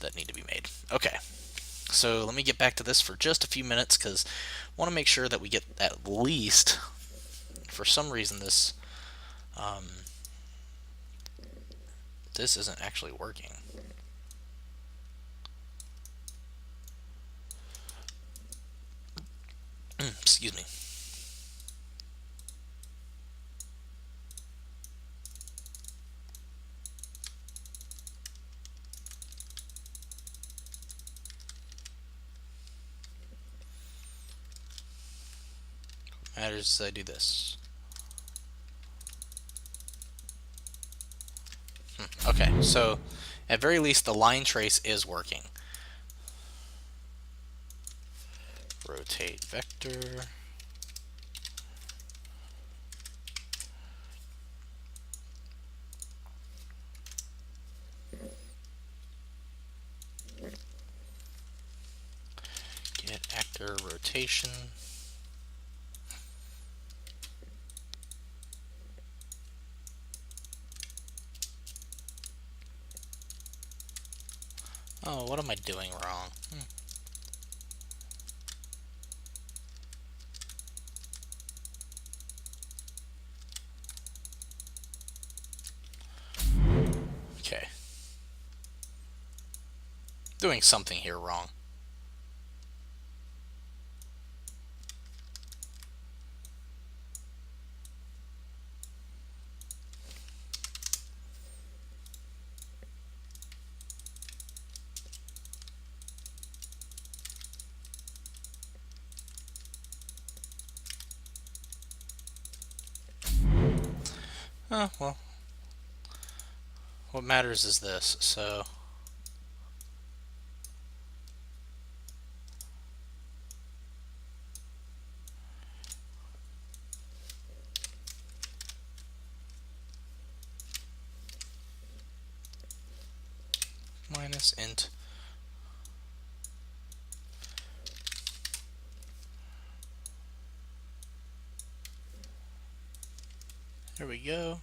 that need to be made. Okay, so let me get back to this for just a few minutes because I want to make sure that we get at least, for some reason, this isn't actually working. Excuse me. Matters I do this. Okay, so at very least the line trace is working. Rotate vector. Get actor rotation. Oh, what am I doing wrong? Okay. Doing something here wrong. Oh, well. What matters is this, so... minus int. There we go.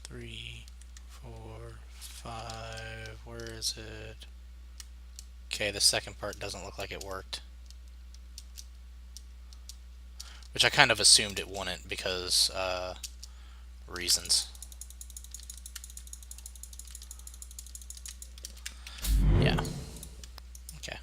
Three, 4, 5. Where is it? Okay, the second part doesn't look like it worked. Which I kind of assumed it wouldn't because reasons. Yeah. Okay.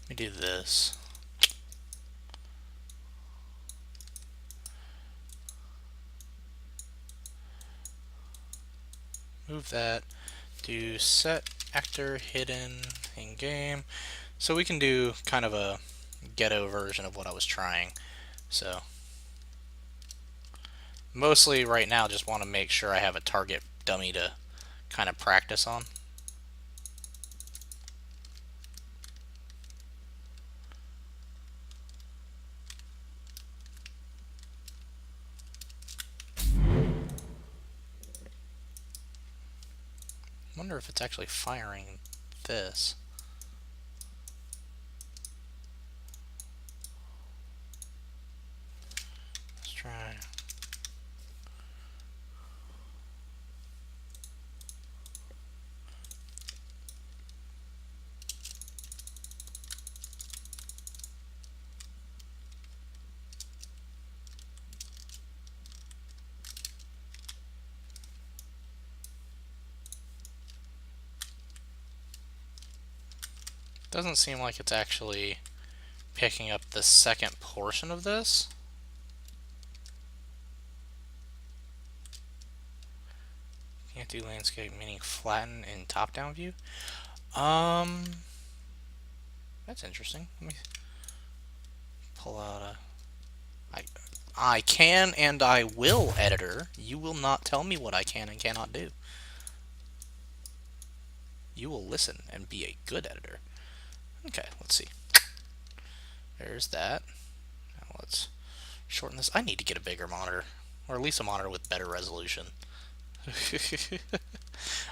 Let me do this. Move that. Do set actor hidden in game. So we can do kind of a ghetto version of what I was trying. So mostly right now just want to make sure I have a target dummy to kind of practice on. Wonder if it's actually firing this. Let's try. Doesn't seem like it's actually picking up the second portion of this. Can't do landscape, meaning flatten in top-down view. That's interesting. Let me pull out a... I can and I will, editor. You will not tell me what I can and cannot do. You will listen and be a good editor. Okay, let's see. There's that. Now let's shorten this. I need to get a bigger monitor, or at least a monitor with better resolution.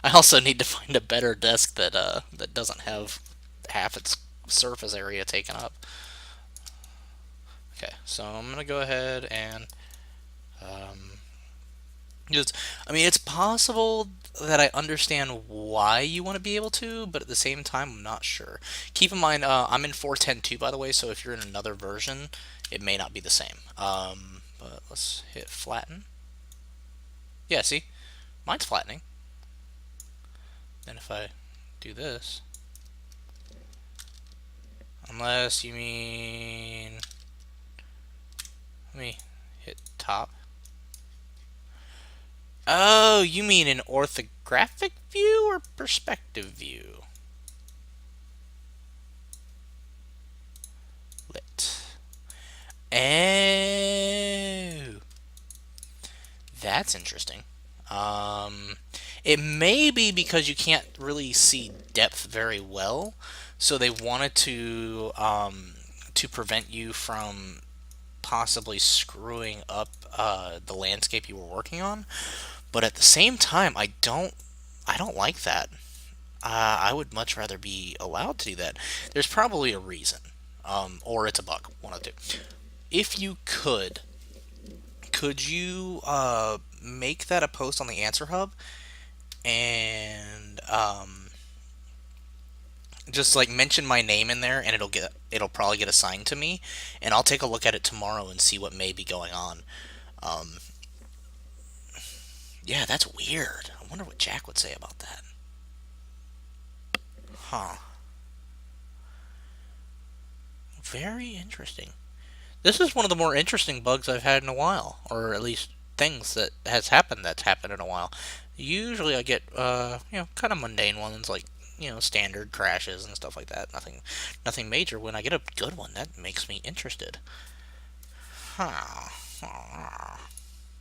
I also need to find a better desk that doesn't have half its surface area taken up. Okay, so I'm gonna go ahead and just, I mean, it's possible that I understand why you want to be able to, but at the same time, I'm not sure. Keep in mind, I'm in 4.10.2, by the way, so if you're in another version, it may not be the same. But let's hit flatten. Yeah, see? Mine's flattening. And if I do this, unless you mean, let me hit top. Oh, you mean an orthographic view or perspective view? Lit. Oh, that's interesting. It may be because you can't really see depth very well, so they wanted to prevent you from possibly screwing up the landscape you were working on. But at the same time, I don't like that. I would much rather be allowed to do that. There's probably a reason, or it's a bug. One of the two. If you could you make that a post on the Answer Hub and just like mention my name in there, and it'll probably get assigned to me, and I'll take a look at it tomorrow and see what may be going on. Um, yeah, that's weird. I wonder what Jack would say about that. Huh. Very interesting. This is one of the more interesting bugs I've had in a while, or at least things that's happened in a while. Usually I get kind of mundane ones like standard crashes and stuff like that. Nothing major. When I get a good one, that makes me interested. Huh.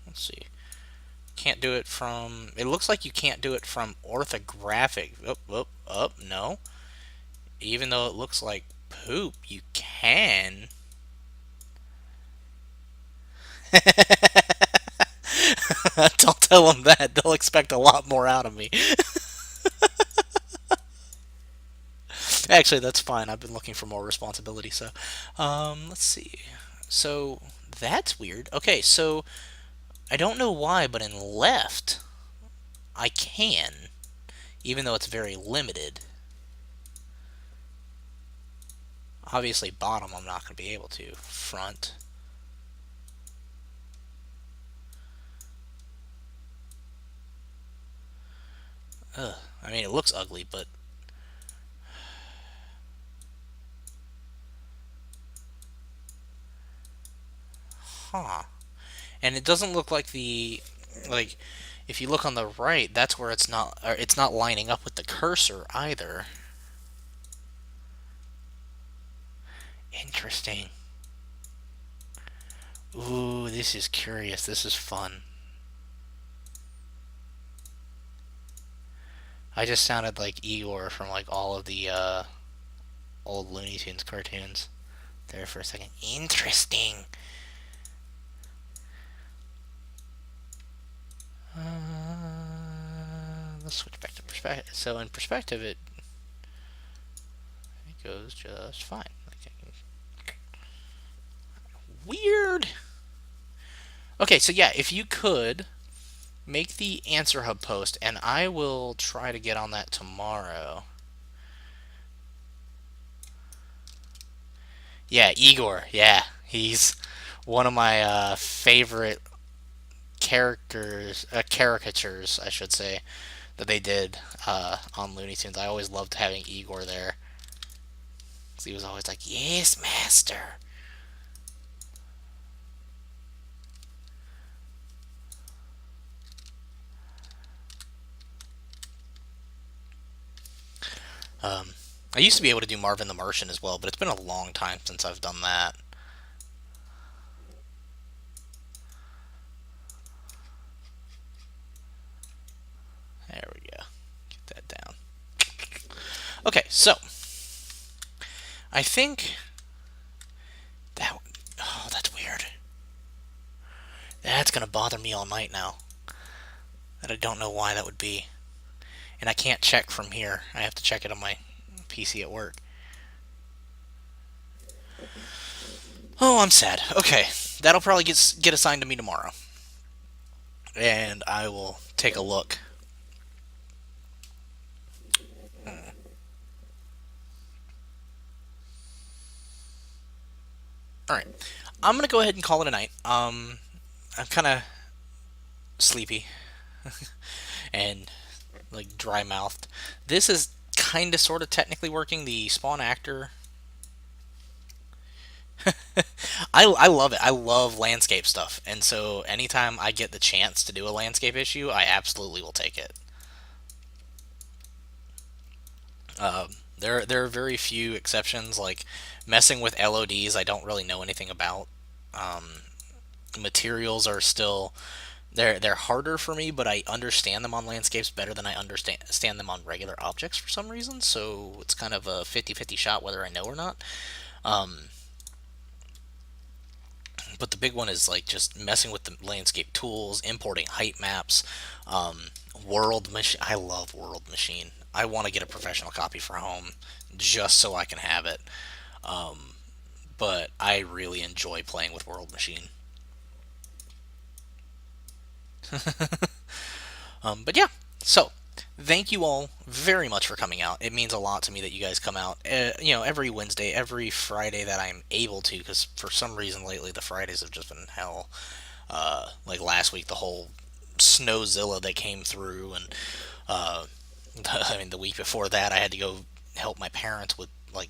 Let's see. Can't do it from. It looks like you can't do it from orthographic. No. Even though it looks like poop, you can. Don't tell them that. They'll expect a lot more out of me. Actually, that's fine. I've been looking for more responsibility. So, let's see. So that's weird. Okay, so I don't know why, but in left, I can, even though it's very limited. Obviously, bottom, I'm not going to be able to. Front. Ugh. I mean, it looks ugly, but huh. And it doesn't look like like if you look on the right, that's where it's not lining up with the cursor either. Interesting. Ooh, this is curious. This is fun. I just sounded like Igor from like all of the old Looney Tunes cartoons there for a second. Interesting. Let's switch back to perspective. So in perspective, it goes just fine. Weird. Okay, so yeah, if you could make the Answer Hub post, and I will try to get on that tomorrow. Yeah, Igor. Yeah, he's one of my favorite caricatures, I should say, that they did on Looney Tunes. I always loved having Igor there. 'Cause he was always like, "Yes, master." Um, I used to be able to do Marvin the Martian as well, but it's been a long time since I've done that. There we go. Get that down. Okay, so I think gonna bother me all night now. And I don't know why that would be. And I can't check from here. I have to check it on my PC at work. Oh, I'm sad. Okay, that'll probably get assigned to me tomorrow, and I will take a look. All right, I'm gonna go ahead and call it a night. I'm kind of sleepy and like dry mouthed. This is kind of sort of technically working. The spawn actor, I love it. I love landscape stuff, and so anytime I get the chance to do a landscape issue, I absolutely will take it. There are very few exceptions. Like messing with LODs, I don't really know anything about. Materials are still they're harder for me, but I understand them on landscapes better than I understand them on regular objects for some reason. So it's kind of a 50-50 shot whether I know or not. Um, but the big one is like just messing with the landscape tools, importing height maps, um, World Machine. I love World Machine. I want to get a professional copy for home just so I can have it. But I really enjoy playing with World Machine. But yeah, so thank you all very much for coming out. It means a lot to me that you guys come out. Every Wednesday, every Friday that I'm able to, because for some reason lately the Fridays have just been hell. Like last week, the whole Snowzilla that came through, and uh, I mean the week before that, I had to go help my parents with like,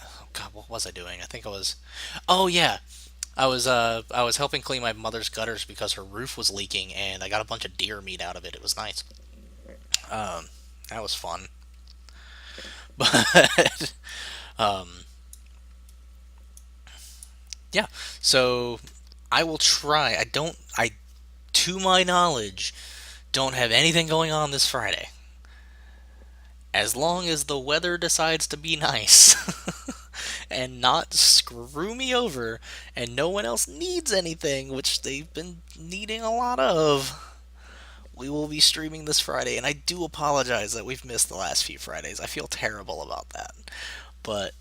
oh God, what was I doing? I think I was, oh yeah, I was helping clean my mother's gutters because her roof was leaking, and I got a bunch of deer meat out of it. It was nice. Um, that was fun. But yeah, so I will try. To my knowledge, don't have anything going on this Friday. As long as the weather decides to be nice and not screw me over, and no one else needs anything, which they've been needing a lot of, we will be streaming this Friday. And I do apologize that we've missed the last few Fridays. I feel terrible about that. But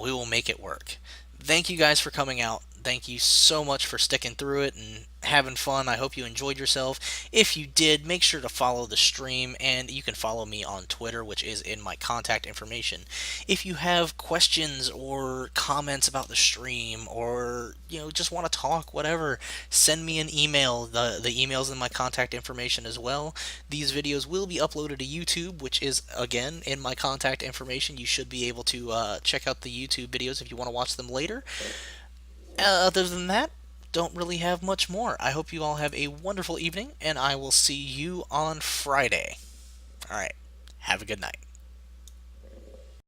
we will make it work. Thank you guys for coming out. Thank you so much for sticking through it and having fun. I hope you enjoyed yourself. If you did, make sure to follow the stream, and you can follow me on Twitter, which is in my contact information. If you have questions or comments about the stream, or just want to talk, whatever, send me an email. The email's in my contact information as well. These videos will be uploaded to YouTube, which is again in my contact information. You should be able to check out the YouTube videos if you want to watch them later. Other than that, don't really have much more. I hope you all have a wonderful evening, and I will see you on Friday. All right. Have a good night.